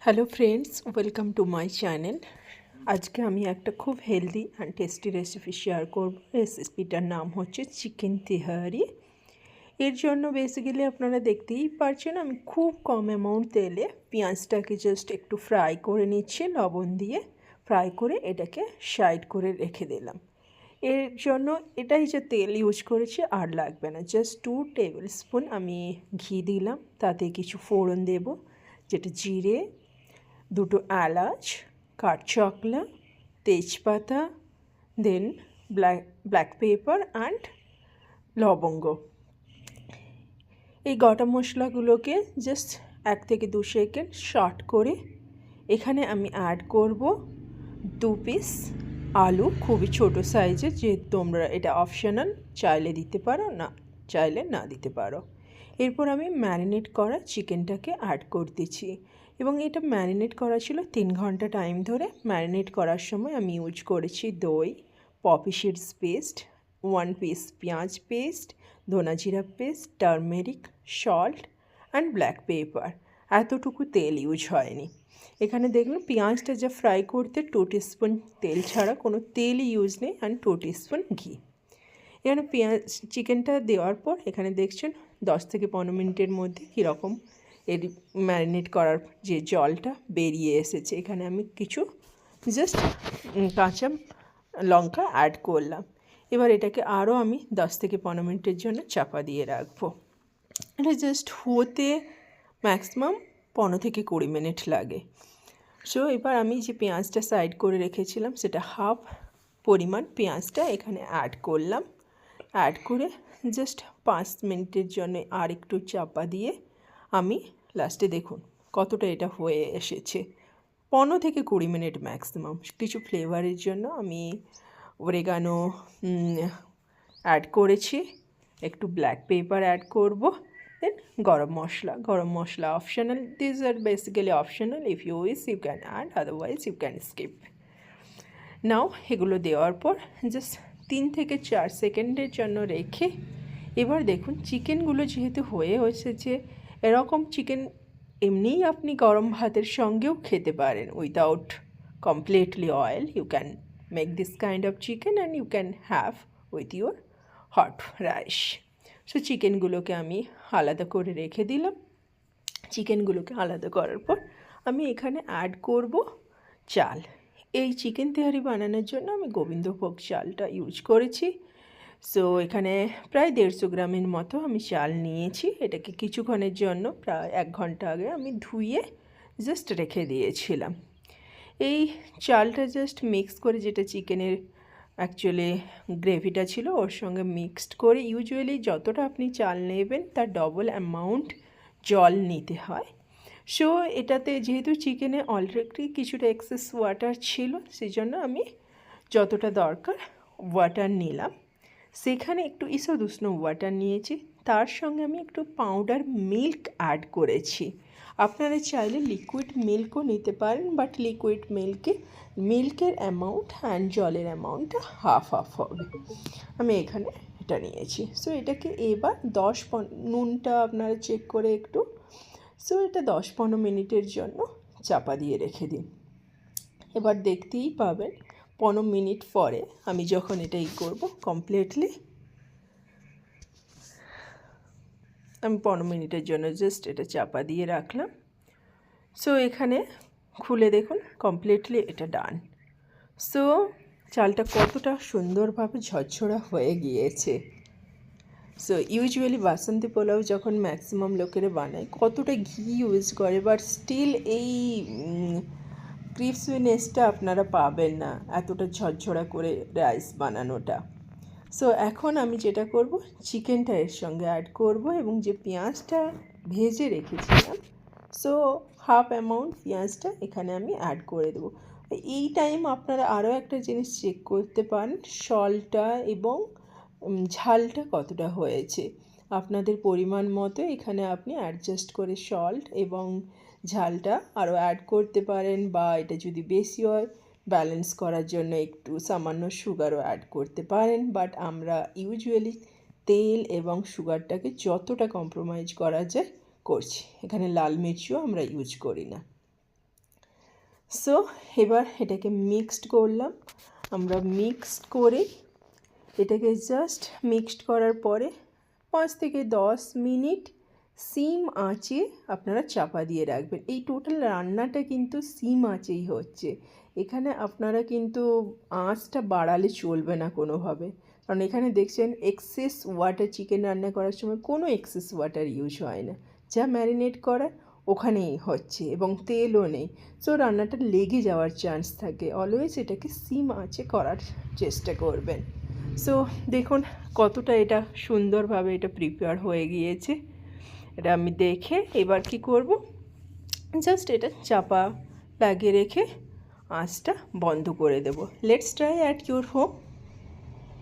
Hello friends, welcome to my channel. আজকে আমি একটা খুব healthy and tasty recipe share করব। রেসিপিটার নাম হচ্ছে চিকেন তেহারি। এর জন্য বেসিক্যালি আপনারা দেখতেই পারছেন আমি খুব কম অ্যামাউন্ট তেলে পেঁয়াজটাকে জাস্ট একটু ফ্রাই করে নিচ্ছি লবণ দিয়ে। ফ্রাই করে এটাকে সাইড করে রেখে দিলাম। এর জন্য এটাই যে তেল ইউজ করেছি আর লাগবে না, জাস্ট 2 টেবিল স্পুন আমি ঘি দিলাম। তাতে কিছু ফোড়ন দেব, যেটা জিরে, দুটো এলাচ, কাঠচকলা, তেজপাতা, দেন ব্ল্যাক পেপার অ্যান্ড লবঙ্গ। এই গোটা মশলাগুলোকে জাস্ট 1 থেকে 2 সেকেন্ড শর্ট করে এখানে আমি অ্যাড করব 2 পিস আলু, খুবই ছোট সাইজের। যে তোমরা এটা অপশনাল, চাইলে দিতে পারো, না চাইলে না দিতে পারো। এরপর আমি ম্যারিনেট করা চিকেনটাকে অ্যাড করতেছি এবং এটা ম্যারিনেট করা ছিল 3 ঘন্টা টাইম ধরে। ম্যারিনেট করার সময় আমি ইউজ করেছি দই, পপি সিডস পেস্ট, 1 পিস পেঁয়াজ পেস্ট, ধনা জিরা paste, turmeric, salt and black pepper. এতটুকু তেল ইউজ হয়নি। এখানে দেখলাম পেঁয়াজটা যা ফ্রাই করতে 2 টিস্পুন তেল ছাড়া কোনো তেলই ইউজ নেই, অ্যান্ড 2 টিস্পুন ঘি। এখানে চিকেনটা দেওয়ার পর এখানে দেখছেন 10 থেকে 15 মিনিটের মধ্যে কীরকম এর ম্যারিনেট করার যে জলটা বেরিয়ে এসেছে। এখানে আমি কিছু জাস্ট কাঁচা লঙ্কা অ্যাড করলাম। এবার এটাকে আরও আমি 10 থেকে 15 মিনিটের জন্য চাপা দিয়ে রাখবো। এটা জাস্ট হতে ম্যাক্সিমাম 15 থেকে 20 মিনিট লাগে। সো এবার আমি যে পেঁয়াজটা সাইড করে রেখেছিলাম সেটা হাফ পরিমাণ পেঁয়াজটা এখানে অ্যাড করলাম। অ্যাড করে জাস্ট 5 মিনিটের জন্য আর একটু চাপা দিয়ে আমি লাস্টে দেখুন কতটা এটা হয়ে এসেছে। 15 থেকে 20 মিনিট ম্যাক্সিমাম। কিছু ফ্লেভারের জন্য আমি অরেগানো অ্যাড করেছি, একটু ব্ল্যাক পেপার অ্যাড করব, then garam masala optional. This are basically optional, if you wish you can add, otherwise you can skip. Now এগুলো দেওয়ার পর জাস্ট 3 থেকে 4 সেকেন্ডের জন্য রেখে এবার দেখুন চিকেনগুলো যেহেতু হয়ে এসেছে, এরকম চিকেন এমনিই আপনি গরম ভাতের সঙ্গেও খেতে পারেন without completely oil. You can make this kind of chicken and you can have with your hot rice. So চিকেনগুলোকে আমি আলাদা করে রেখে দিলাম। চিকেনগুলোকে আলাদা করার পর আমি এখানে অ্যাড করব চাল। এই চিকেন তেহারি বানানোর জন্য আমি গোবিন্দভোগ চালটা ইউজ করেছি। সো এখানে প্রায় 150 গ্রামের মতো আমি চাল নিয়েছি। এটাকে কিছুক্ষণের জন্য প্রায় 1 ঘন্টা আগে আমি ধুয়ে জাস্ট রেখে দিয়েছিলাম। এই চালটা জাস্ট মিক্স করে, যেটা চিকেনের অ্যাকচুয়ালি গ্রেভিটা ছিল ওর সঙ্গে মিক্সড করে, ইউজুয়ালি যতটা আপনি চাল নেবেন তার ডবল অ্যামাউন্ট জল নিতে হয়। সো এটাতে যেহেতু চিকেনে অলরেডি কিছুটা এক্সেস ওয়াটার ছিল, সেই জন্য আমি যতটা দরকার ওয়াটার নিলাম। সেখানে একটু ঈষৎ উষ্ণ ওয়াটার নিয়েছি, তার সঙ্গে আমি একটু পাউডার মিল্ক অ্যাড করেছি। আপনারা চাইলে লিকুইড মিল্কও নিতে পারেন, বাট লিকুইড মিল্কের অ্যামাউন্ট অ্যান্ড জলের অ্যামাউন্টটা হাফ হবে। আমি এখানে এটা নিয়েছি। সো এটাকে এবার নুনটা আপনারা চেক করে একটু, সো এটা 10-15 মিনিটের জন্য চাপা দিয়ে রেখে দিন। এবার দেখতেই পাবেন 15 মিনিট পরে আমি যখন এটাই করব কমপ্লিটলি, আমি 15 মিনিটের জন্য জাস্ট এটা চাপা দিয়ে রাখলাম। সো এখানে খুলে দেখুন কমপ্লিটলি এটা ডান। সো চালটা কতটা সুন্দরভাবে ঝরঝরা হয়ে গিয়েছে। সো ইউজুয়ালি বাসন্তী পোলাও যখন ম্যাক্সিমাম লোকেরা বানায় কতটা ঘি ইউজ করে, বাট স্টিল এই ক্রিসপিনেসটা আপনারা পাবেন না এতটা ঝরঝরা করে রাইস বানানোটা। সো এখন আমি যেটা করব, চিকেনটা এর সঙ্গে অ্যাড করব এবং যে পেঁয়াজটা ভেজে রেখেছিলাম, সো হাফ অ্যামাউন্ট পেঁয়াজটা এখানে আমি অ্যাড করে দেবো। এই টাইম আপনারা আরও একটা জিনিস চেক করতে পারেন, সল্টটা এবং ঝালটা কতটা হয়েছে। আপনাদের পরিমাণ মতো এখানে আপনি অ্যাডজাস্ট করে সল্ট এবং ঝালটা আরও অ্যাড করতে পারেন, বা এটা যদি বেশি হয় ব্যালেন্স করার জন্য একটু সামান্য সুগারও অ্যাড করতে পারেন। বাট আমরা ইউজুয়ালি তেল এবং সুগারটাকে যতটা কম্প্রোমাইজ করা যায় করছি। এখানে লাল মির্চিও আমরা ইউজ করি না। সো এবার এটাকে মিক্সড করলাম। আমরা মিক্সড করে এটাকে জাস্ট মিক্সড করার পরে 5 থেকে 10 মিনিট সিম আঁচে আপনারা চাপা দিয়ে রাখবেন। এই টোটাল রান্নাটা কিন্তু সিম আঁচেই হচ্ছে। এখানে আপনারা কিন্তু আঁচটা বাড়ালে চলবে না কোনোভাবে, কারণ এখানে দেখছেন এক্সেস ওয়াটার, চিকেন রান্না করার সময় কোনো এক্সেস ওয়াটার ইউজ হয় না, যা ম্যারিনেট করার ওখানেই হচ্ছে এবং তেলও নেই। সো রান্নাটা লেগে যাওয়ার চান্স থাকে। অলওয়েজ এটাকে সিম আঁচে করার চেষ্টা করবেন। সো দেখুন কতটা এটা সুন্দরভাবে এটা প্রিপেয়ার হয়ে গিয়েছে। এটা আমি দেখে এবার কি করব, জাস্ট এটা চাপা লাগিয়ে রেখে আঁচটা বন্ধ করে দেব। Let's try at your home.